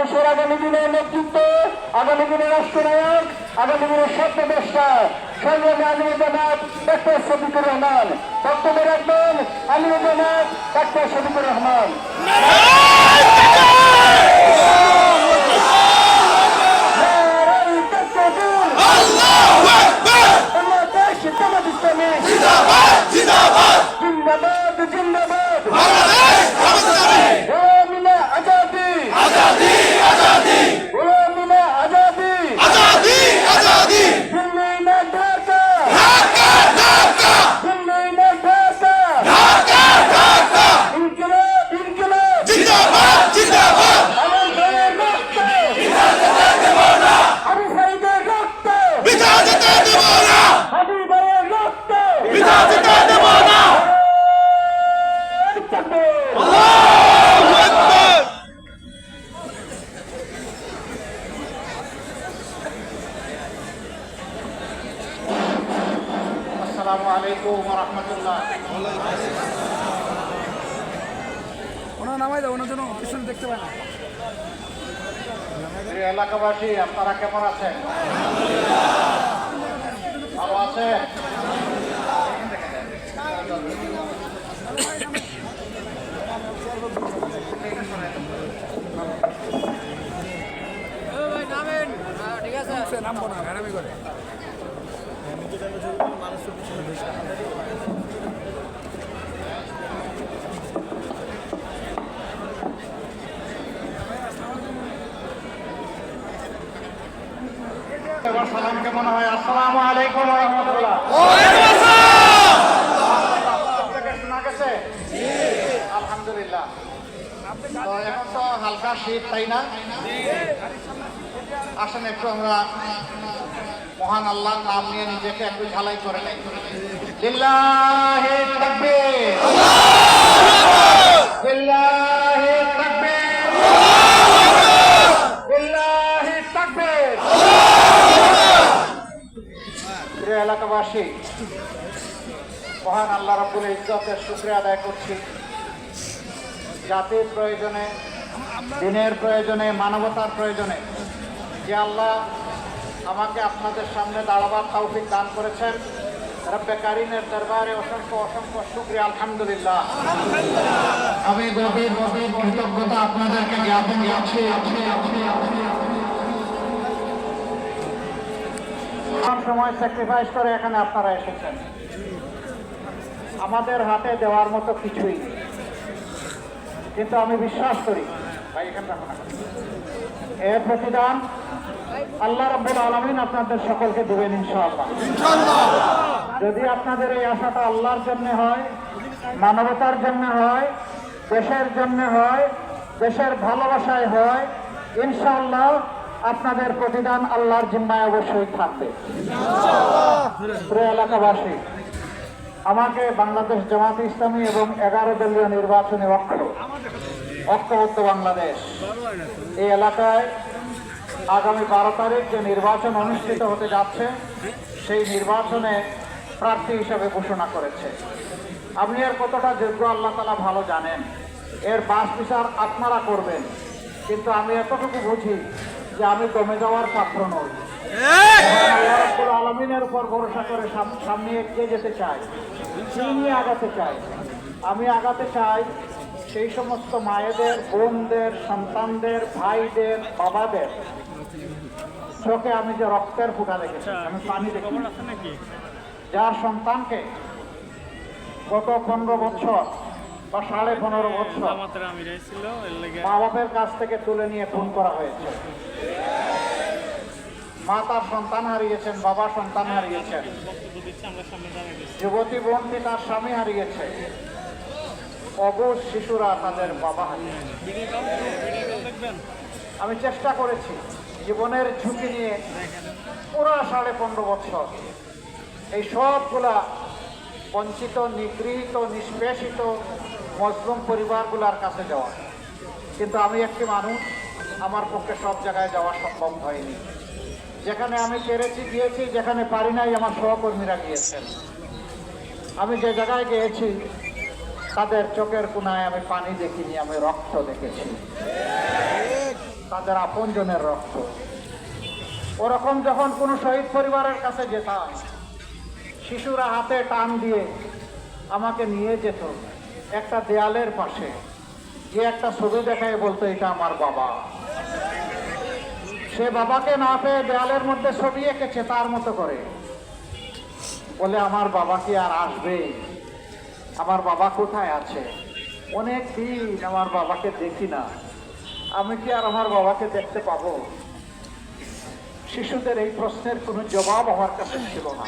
দেশের আগামী দিনের নেতৃত্ব, আগামী দিনের রাষ্ট্রনায়ক, আগামী দিনের স্বপ্নদ্রষ্টা সংগ্রামী আমির জামাত ডাক্তার শফিকুর রহমান। বক্তব্য রাখবেন আমির জামাত ডাক্তার শফিকুর রহমান। জিন্দাবাদ জিন্দাবাদ আসসালামু আলাইকুম ওয়া রাহমাতুল্লাহ। ওনার নামাই দাও, ওনার জন্য পিছনে দেখতে পায় না। প্রিয় এলাকাবাসী, আপনারা কেমন আছেন? ভালো আছেন? নামবো না, ঘাড়ামি করে। এবার সালাম কেমন হয়? আসসালামু আলাইকুম ওয়া রাহমাতুল্লাহ। শোনা গেছে? আলহামদুলিল্লাহ। তো এখন তো হালকা শীত, তাই না? আসেন একটু আমরা মহান আল্লাহর নাম নিয়ে নিজেকে একটু ঝালাই করে নেই। লিল্লাহি তাকবীর, লিল্লাহি তাকবীর, লিল্লাহি তাকবীর। প্রিয় এলাকাবাসী, মহান আল্লাহ রাব্বুল ইজ্জতের শুকরিয়া আদায় করছি। জাতির প্রয়োজনে, দিনের প্রয়োজনে, মানবতার প্রয়োজনে যে আল্লাহ আমাকে আপনাদের সামনে দাঁড়াবার তৌফিক দান করেছেন, রব্বে কারিমের দরবারে অসংখ্য অসংখ্য শুকরিয়া, আলহামদুলিল্লাহ। আমি গভীর গভীর কৃতজ্ঞতা আপনাদেরকে জ্ঞাপন করছি। সময় স্যাক্রিফাইস করে এখানে আপনারা এসেছেন। আমাদের হাতে দেওয়ার মতো কিছুই নেই, কিন্তু আমি বিশ্বাস করি ভাই এখানে রাখুন, এর প্রতিদান আল্লাহ রাব্বুল আলামিন আপনাদের সকলকে দেবেন ইনশাআল্লাহ। যদি আপনাদের এই আশাটা আল্লাহর জন্য হয়, মানবতার জন্য হয়, দেশের জন্য হয়, দেশের ভালোবাসায় হয়, ইনশাআল্লাহ আপনাদের প্রতিদান আল্লাহর জিম্মায় অবশ্যই থাকবে। প্রিয় এলাকাবাসী, আমাকে বাংলাদেশ জামাত ইসলামী এবং 11 দলীয় নির্বাচনী ঐক্যবদ্ধ বাংলাদেশ এই এলাকায় আগামী 12 তারিখ যে নির্বাচন অনুষ্ঠিত হতে যাচ্ছে, সেই নির্বাচনে প্রার্থী হিসেবে ঘোষণা করেছে। আপনি এর কতটা যোগ্য আল্লাহ তাআলা ভালো জানেন, এর বাস বিচার আপনারা করবেন। কিন্তু আমি এতটুকু বুঝি যে আমি কমে যাওয়ার পাত্র নই। আল্লাহ রাব্বুল আলামিনের উপর ভরসা করে সামনে এগিয়ে যেতে চাই, নিয়ে আগাতে চাই। আমি আগাতে চাই সেই সমস্ত মায়েদের, বোনদের, সন্তানদের, ভাইদের, বাবাদের চোখে আমি যে রক্তের ফুটা দেখেছি, আমি পানি দেখি, যার সন্তানকে গত 15 বছর বা 15.5 বছর মা বাপের কাছ থেকে তুলে নিয়ে খুন করা হয়েছে। মা তার সন্তান হারিয়েছেন, বাবা সন্তান হারিয়েছেন, যুবতী বোনটি তার স্বামী হারিয়েছে, অবুঝ শিশুরা তাদের বাবা হারিয়েছে। আমি চেষ্টা করেছি জীবনের ঝুঁকি নিয়ে পুরো 15.5 বছর এই সবগুলা বঞ্চিত, নিগৃহীত, নিষ্পেষিত মজলুম পরিবারগুলোর কাছে যাওয়া। কিন্তু আমি একটি মানুষ, আমার পক্ষে সব জায়গায় যাওয়া সম্ভব হয়নি। যেখানে আমি পেরেছি গিয়েছি, যেখানে পারি নাই আমার সহকর্মীরা গিয়েছেন। আমি যে জায়গায় গিয়েছি তাদের চোখের কোনায় আমি পানি দেখিনি, আমি রক্ত দেখেছি। আমাদের আপনজনের রক্ত। ওরকম যখন কোনো শহীদ পরিবারের কাছে যেতাম, শিশুরা হাতে টান দিয়ে আমাকে নিয়ে যেত একটা দেয়ালের পাশে, যে একটা ছবি দেখায় বলতো এটা আমার বাবা। সে বাবাকে না পেয়ে দেয়ালের মধ্যে ছবি এঁকেছে তার মতো করে, বলে আমার বাবা কি আর আসবে? আমার বাবা কোথায় আছে? অনেক দিন আমার বাবাকে দেখি না, আমি কি আর আমার বাবাকে দেখতে পাবো? শিশুদের এই প্রশ্নের কোনো জবাব আমার কাছে ছিল না।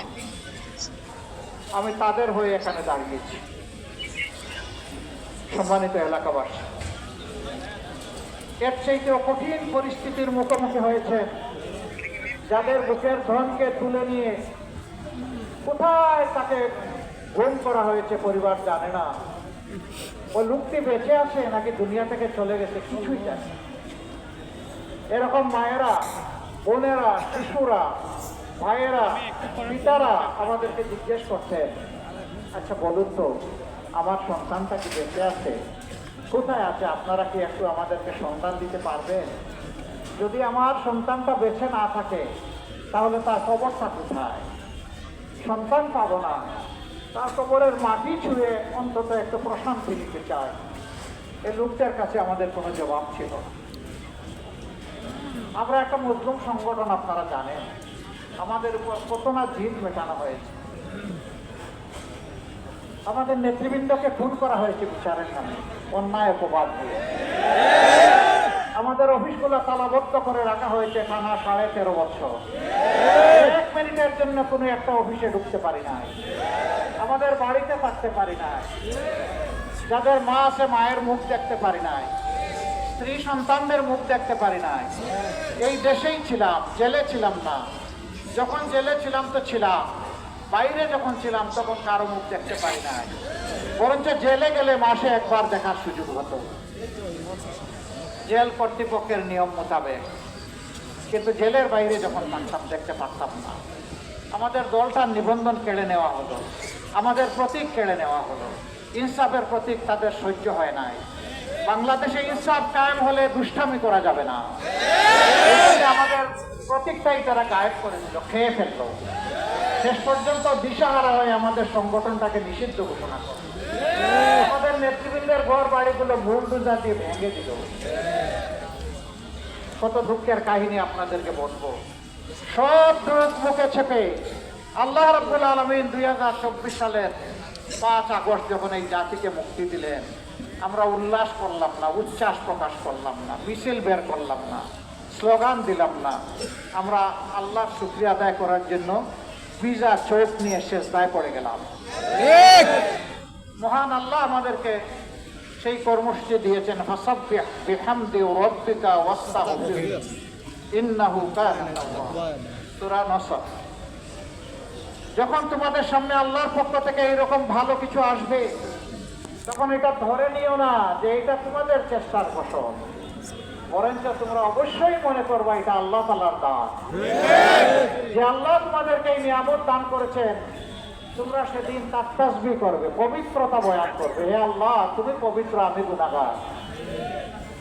আমি তাদের হয়ে এখানে দাঁড়িয়েছি। সম্মানিত এলাকাবাসী, এর চাইতেও কঠিন পরিস্থিতির মুখোমুখি হয়েছে যাদের বুকের ধনকে তুলে নিয়ে কোথায় তাকে গুম করা হয়েছে পরিবার জানে না। ওই লোকটি বেঁচে আছে নাকি দুনিয়া থেকে চলে গেছে কিছুই জানে না। এরকম মায়েরা, বোনেরা, শিশুরা, ভাইয়েরা, পিতারা আমাদেরকে জিজ্ঞেস করছেন, আচ্ছা বলুন তো আমার সন্তানটা কি বেঁচে আছে? কোথায় আছে? আপনারা কি একটু আমাদেরকে সন্তান দিতে পারবেন? যদি আমার সন্তানটা বেঁচে না থাকে তাহলে তার কবরটা কোথায়? সন্তান পাবো না, তার কবরের মাটি ছুঁয়ে অন্তত একটু প্রশান্তি নিতে চায়। এই লোকটার কাছে আমাদের কোনো জবাব ছিল না। আমরা একটা মজলুম সংগঠন, আপনারা জানেন আমাদের উপর কত না জিদ মেটানো হয়েছে। আমাদের নেতৃবৃন্দকে খুন করা হয়েছে বিচারের নামে, অন্যায় অপবাদ দিয়ে। আমাদের অফিসগুলো তালাবদ্ধ করে রাখা হয়েছে টানা 13.5 বছর। 1 মিনিটের জন্য কোনো একটা অফিসে ঢুকতে পারি নাই, আমাদের বাড়িতে থাকতে পারি নাই, যাদের মা আছে মায়ের মুখ দেখতে পারি নাই, স্ত্রী সন্তানদের মুখ দেখতে পারি নাই। এই দেশেই ছিলাম, জেলে ছিলাম না। যখন জেলে ছিলাম তো ছিলাম, বাইরে যখন ছিলাম তখন কারো মুখ দেখতে পারি নাই। বরঞ্চ জেলে গেলে মাসে একবার দেখার সুযোগ হতো জেল কর্তৃপক্ষের নিয়ম মোতাবেক, কিন্তু জেলের বাইরে যখন থাকতাম দেখতে পারতাম না। আমাদের দলটার নিবন্ধন কেড়ে নেওয়া হলো, আমাদের প্রতীক কেড়ে নেওয়া হলো। ইনসাফের প্রতীক তাদের সহ্য হয় নাই। বাংলাদেশে ইনসাফ কায়েম হলে দুষ্টামি করা যাবে না, আমাদের প্রতীকটাই তারা গায়েব করে দিল, খেয়ে ফেললো। শেষ পর্যন্ত দিশাহারা হয়ে আমাদের সংগঠনটাকে নিষিদ্ধ ঘোষণা করে আমাদের নেতৃবৃন্দের ঘর বাড়িগুলো বুলডোজার দিয়ে ভেঙে দিল। কত দুঃখের কাহিনী আপনাদেরকে বলবো। সব দুঃখ মুখে চেপে আল্লাহ রাব্বুল আলামিন 2024 সালের 5 আগস্ট যখন এই জাতিকে মুক্তি দিলেন, আমরা উল্লাস করলাম না, উচ্ছ্বাস প্রকাশ করলাম না, মিছিল বের করলাম না, স্লোগান দিলাম না। আমরা আল্লাহর শুকরিয়া আদায় করার জন্য ভিজা চোখ নিয়ে সেজদায় পড়ে গেলাম। মহান আল্লাহ আমাদেরকে সেই কর্মসূচি দিয়েছেন, ফাসাব্বিহ বিহামদি রাব্বিকা ওয়াস্তাগফির ইন্নাহু কানা তাওয়াবা। সূরা নসর। যখন তোমাদের সামনে আল্লাহর পক্ষ থেকে এরকম ভালো কিছু আসবে, তখন এটা ধরে নিও না যে এটা তোমাদের চেষ্টার ফসল, বরঞ্চ তোমরা অবশ্যই মনে করবা এটা আল্লাহ তাআলার দান। যে আল্লাহ তোমাদেরকে এই নিয়ামত দান করেছেন, তোমরা সেদিন তার তাসবিহ করবে, পবিত্রতা বয়ান করবে, হে আল্লাহ তুমি পবিত্র, আমি গুনাহগার।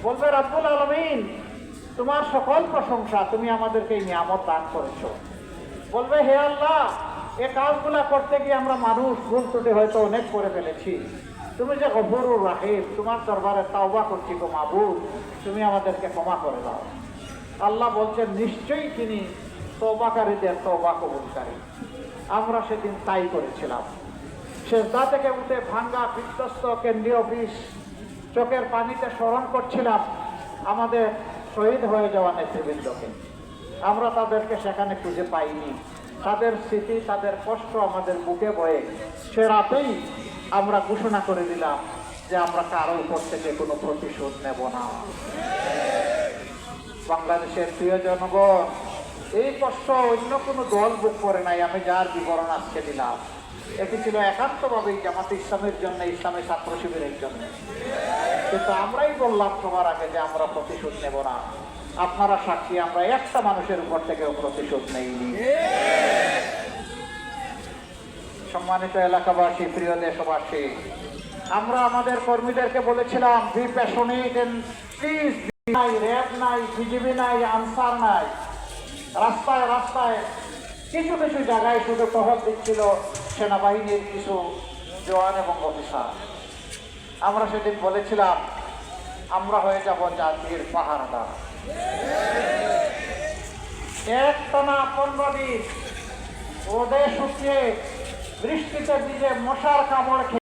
বলবে রব্বুল আলামিন তোমার সকল প্রশংসা, তুমি আমাদেরকে এই নিয়ামত দান করেছো। বলবে হে আল্লাহ এই কাজগুলা করতে গিয়ে আমরা মানুষ ভুল ত্রুটি হয়তো অনেক করে ফেলেছি, তুমি যে গফুরুর রাহিম, তোমার দরবারে তাওবা করছি গো মাবুদ, তুমি আমাদেরকে ক্ষমা করে দাও। আল্লাহ বলছেন নিশ্চয়ই তিনি তওবাকারীদের তওবা কবুলকারী। আমরা সেদিন তাই করেছিলাম। সেজদা থেকে উঠে ভাঙ্গা বিধ্বস্ত কেন্দ্রীয় অফিস চোখের পানিতে স্মরণ করছিলাম আমাদের শহীদ হয়ে যাওয়া নেতৃবৃন্দকে। আমরা তাদেরকে সেখানে খুঁজে পাইনি। তাদের স্মৃতি, তাদের কষ্ট আমাদের বুকে বয়ে সে রাতেই আমরা ঘোষণা করে দিলাম যে আমরা কারো উপর থেকে কোনো প্রতিশোধ নেব না। বাংলাদেশের প্রিয় জনগণ, এই কষ্ট অন্য কোনো দল বুক করে নাই। আমি যার বিবরণ আজকে দিলাম, এটি ছিল একান্তভাবেই জামাতে ইসলামের জন্য, ইসলামী ছাত্র শিবিরের জন্য। কিন্তু আমরাই বললাম সবার আগে যে আমরা প্রতিশোধ নেব না। আপনারা সাক্ষী, আমরা একটা মানুষের উপর থেকেও প্রতিশোধ নেইনি। সম্মানিত এলাকাবাসী, প্রিয় দেশবাসী, আমরা আমাদের কর্মীদেরকে বলেছিলাম বি প্যাশনেট এন্ড প্লিজ নাই, র্যাব নাই, বিজিবি নাই, আনসার নাই, রাস্তায় রাস্তায় কিছু কিছু জায়গায় শুধু টহল দিচ্ছিল সেনাবাহিনীর কিছু জওয়ান এবং অফিসার। আমরা সেদিন বলেছিলাম আমরা হয়ে যাব জাতির পাহারাদার। একটানা 15 দিন রোদে শুকিয়ে বৃষ্টিতে ভিজে মশার কামড় খেয়ে